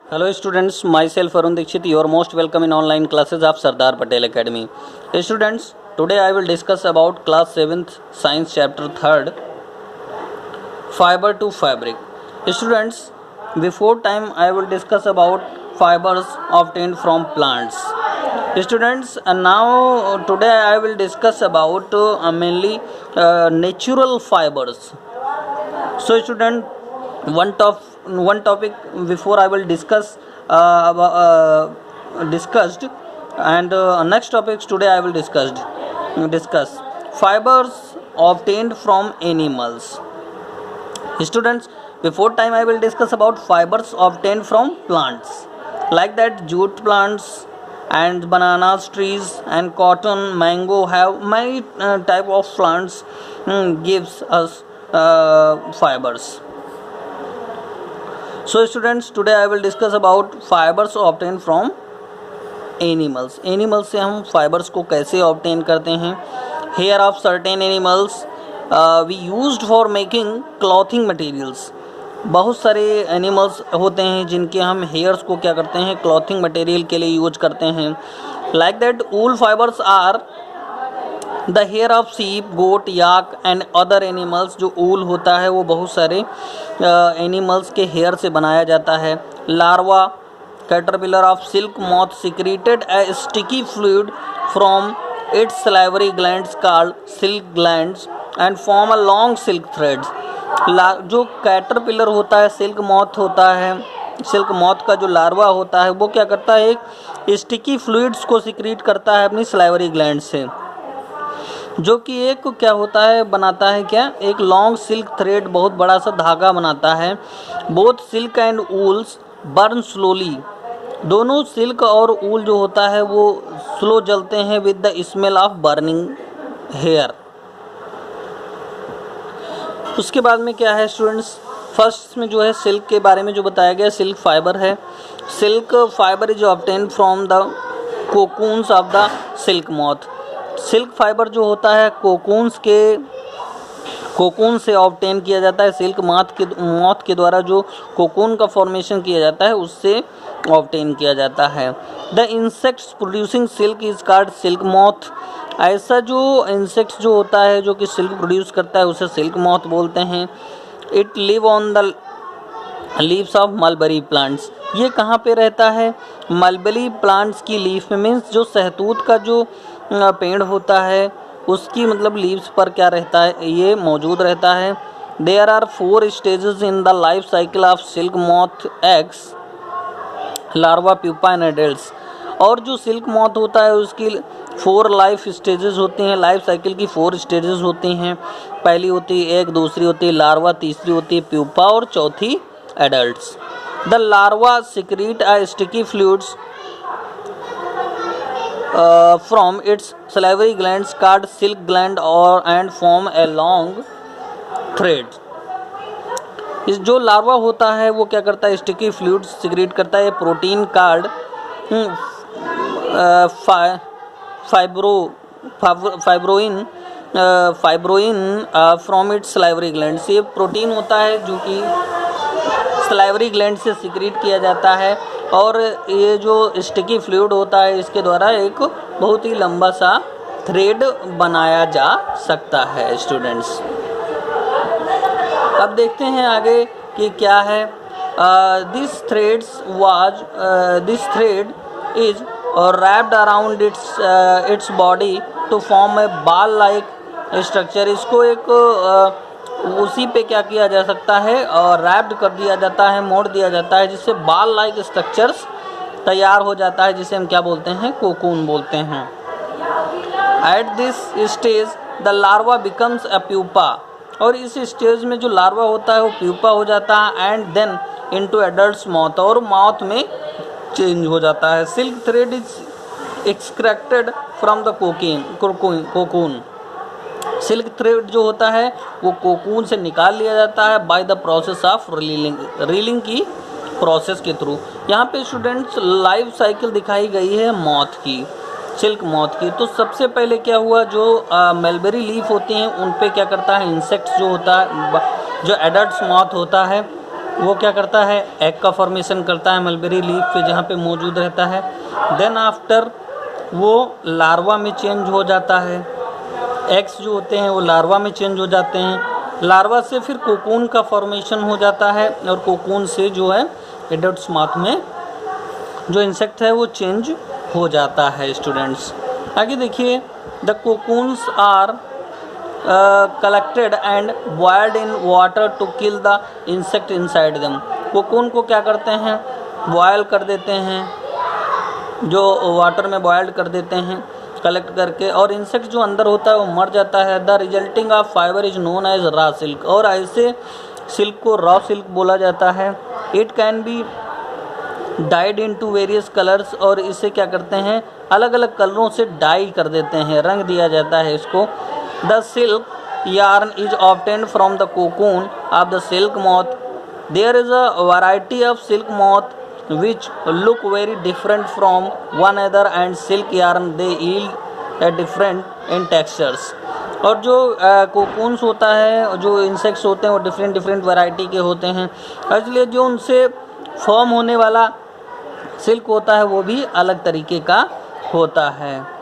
Hello students, myself Arun Dikshit, you are most welcome in online classes of Sardar Patel Academy. Students, today I will discuss about class 7th science chapter 3rd, fiber to fabric. Students, before time I will discuss about fibers obtained from plants. Students, now today I will discuss about mainly natural fibers. So student, one topic before I will discuss discussed, and next topics today I will discuss fibers obtained from animals. Students, before time I will discuss about fibers obtained from plants, like that jute plants and bananas trees and cotton, mango have many type of plants gives us fibers. So students, today I will discuss about fibers obtained from animals. Animals से हम fibres को कैसे obtain करते हैं. Hair of certain animals we used for making clothing materials. बहुत सारे animals होते हैं जिनके हम हेयर्स को क्या करते हैं, क्लॉथिंग मटेरियल के लिए यूज करते हैं. Like that wool fibres are the hair of sheep, goat, yak and other animals. जो ऊल होता है वो बहुत सारे एनिमल्स के हेयर से बनाया जाता है. Larva caterpillar of silk moth secreted a sticky fluid from its salivary glands called silk glands and form a long silk threads. जो कैटरपिलर होता है, सिल्क मॉथ होता है, सिल्क मॉथ का जो लार्वा होता है वो क्या करता है, एक स्टिकी फ्लूइड्स को सिक्रीट करता है अपनी सलाइवरी ग्लैंड से, जो कि एक क्या होता है, बनाता है क्या, एक लॉन्ग सिल्क थ्रेड, बहुत बड़ा सा धागा बनाता है. Both silk and wools burn slowly. दोनों सिल्क और ऊल जो होता है वो स्लो जलते हैं with the smell of burning hair. उसके बाद में क्या है स्टूडेंट्स, फर्स्ट में जो है सिल्क के बारे में जो बताया गया, सिल्क फाइबर है. Silk fibre is obtain from the cocoons of the silk moth. Silk fibre जो होता है कोकून से ऑब्टेन किया जाता है. सिल्क मॉथ के द्वारा जो कोकून का फॉर्मेशन किया जाता है उससे ऑब्टेन किया जाता है. The insects producing silk is called silk moth. ऐसा जो इंसेक्ट्स जो होता है जो कि सिल्क प्रोड्यूस करता है उसे सिल्क मॉथ बोलते हैं. It live on the leaves of mulberry plants. ये कहाँ पे रहता है, मलबरी प्लांट्स की लीफ में, मीन्स जो सहतूत का जो पेड़ होता है उसकी मतलब लीव्स पर क्या रहता है, ये मौजूद रहता है. There are 4 stages in the life cycle of silk moth, eggs, larva, pupa and adults. और जो सिल्क मॉथ होता है उसकी 4 लाइफ स्टेजेस होती हैं. लाइफ साइकिल की 4 स्टेजेस होती हैं. पहली होती है एग, दूसरी होती है लार्वा, तीसरी होती है प्यूपा और चौथी adults. The larva secrete a sticky fluids from its salivary glands called silk gland and form a long thread. इस जो लार्वा होता है वो क्या करता है, स्टिकी फ्लूइड सिक्रीट करता है. Protein called fibroin from its salivary gland. ये प्रोटीन होता है जो कि सलाइवरी ग्लैंड से सिक्रीट किया जाता है. और ये जो स्टिकी फ्लूइड होता है इसके द्वारा एक बहुत ही लंबा सा थ्रेड बनाया जा सकता है. स्टूडेंट्स, अब देखते हैं आगे कि क्या है. This thread is wrapped around its body to form a ball like structure. इसको एक उसी पे क्या किया जा सकता है, और रैप्ड कर दिया जाता है, मोड़ दिया जाता है, जिससे बाल लाइक स्ट्रक्चर्स तैयार हो जाता है, जिसे हम क्या बोलते हैं, कोकून बोलते हैं. At this stage the larva becomes a pupa. और इस स्टेज में जो लार्वा होता है वो प्यूपा हो जाता है. And then into adults moth, और माउथ में चेंज हो जाता है. Silk thread is extracted from the cocoon. Silk thread जो होता है वो कोकून से निकाल लिया जाता है by the process of reeling की प्रोसेस के थ्रू. यहाँ पे स्टूडेंट्स लाइफ साइकिल दिखाई गई है मॉथ की, सिल्क मॉथ की. तो सबसे पहले क्या हुआ, जो मलबेरी लीफ होती हैं उन पे क्या करता है, इंसेक्ट्स जो होता है, जो एडल्ट मॉथ होता है वो क्या करता है, एग का फॉर्मेशन करता है मलबेरी लीफ पे जहाँ पे मौजूद रहता है। देन आफ्टर वो लार्वा में चेंज हो जाता है, एग्स जो होते हैं वो लार्वा में चेंज हो जाते हैं, लार्वा से फिर कोकून का फॉर्मेशन हो जाता है और कोकून से जो है एडल्ट स्माथ में जो इंसेक्ट है वो चेंज हो जाता है स्टूडेंट्स। आगे देखिए, the cocoons are collected and boiled in water to kill the insect inside them. Cocoon को क्या करते हैं, बॉयल कर देते हैं, जो वाटर में बॉयल्ड कर देते हैं कलेक्ट करके, और इंसेक्ट जो अंदर होता है वो मर जाता है। The resulting of fibre is known as raw silk, और ऐसे सिल्क को रॉ सिल्क बोला जाता है। It can be dyed into various colours, और इसे क्या करते हैं, अलग अलग कलरों से डाई कर देते हैं, रंग दिया जाता है इसको। The silk yarn is obtained from the cocoon of the silk moth. There is a variety of silk moth which look very different from one another, and silk yarn they yield a different in textures. और जो cocoons होता है, जो insects होते हैं वो different variety के होते हैं, इसलिए जो उनसे फॉर्म होने वाला सिल्क होता है वो भी अलग तरीके का होता है,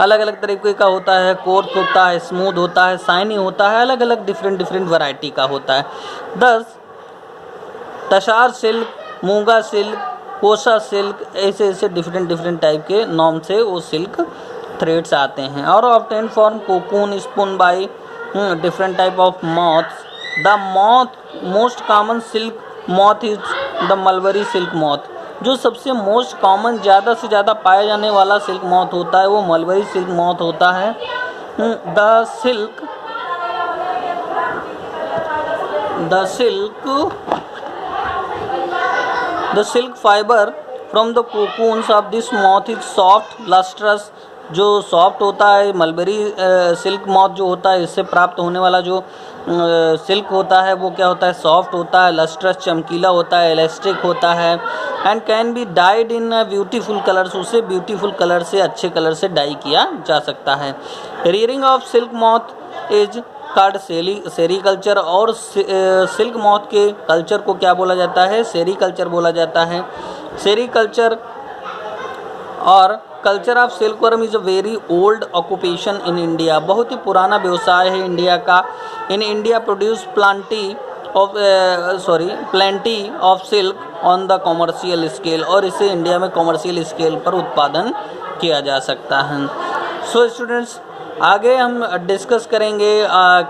अलग अलग तरीके का होता है, कोर्स होता है, स्मूथ होता है, शाइनी होता है, अलग अलग डिफरेंट वैरायटी का होता है। 10 तशार सिल्क, मूंगा सिल्क, कोसा सिल्क, ऐसे डिफरेंट टाइप के नाम से वो सिल्क थ्रेड्स आते हैं। और obtain form cocoon spoon by different type of moths. The moth most common silk moth is the mulberry silk moth. जो सबसे मोस्ट कॉमन ज़्यादा से ज़्यादा पाया जाने वाला सिल्क मॉथ होता है वो मलबरी सिल्क मॉथ होता है। The silk fibre from the cocoons of this moth is soft lustrous. जो सॉफ्ट होता है मलबरी सिल्क मॉथ जो होता है, इससे प्राप्त होने वाला जो सिल्क होता है वो क्या होता है, सॉफ्ट होता है, लस्ट्रस चमकीला होता है, इलास्टिक होता है, and can be died in beautiful colours. उसे ब्यूटीफुल कलर से, अच्छे कलर से डाई किया जा सकता है। Rearing of silk moth is called sericulture, और सिल्क मॉथ के कल्चर को क्या बोला जाता है, सेरीकल्चर बोला जाता है। सेरीकल्चर और culture of silkworm is a very old occupation in India. बहुत ही पुराना व्यवसाय है इंडिया का। In India produce Plantae of silk on the commercial scale, और इसे इंडिया में कॉमर्शियल स्केल पर उत्पादन किया जा सकता है। सो स्टूडेंट्स, आगे हम डिस्कस करेंगे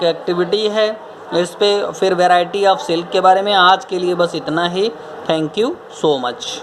एक्टिविटी है इस पे, फिर वैरायटी ऑफ सिल्क के बारे में। आज के लिए बस इतना ही। Thank you so much.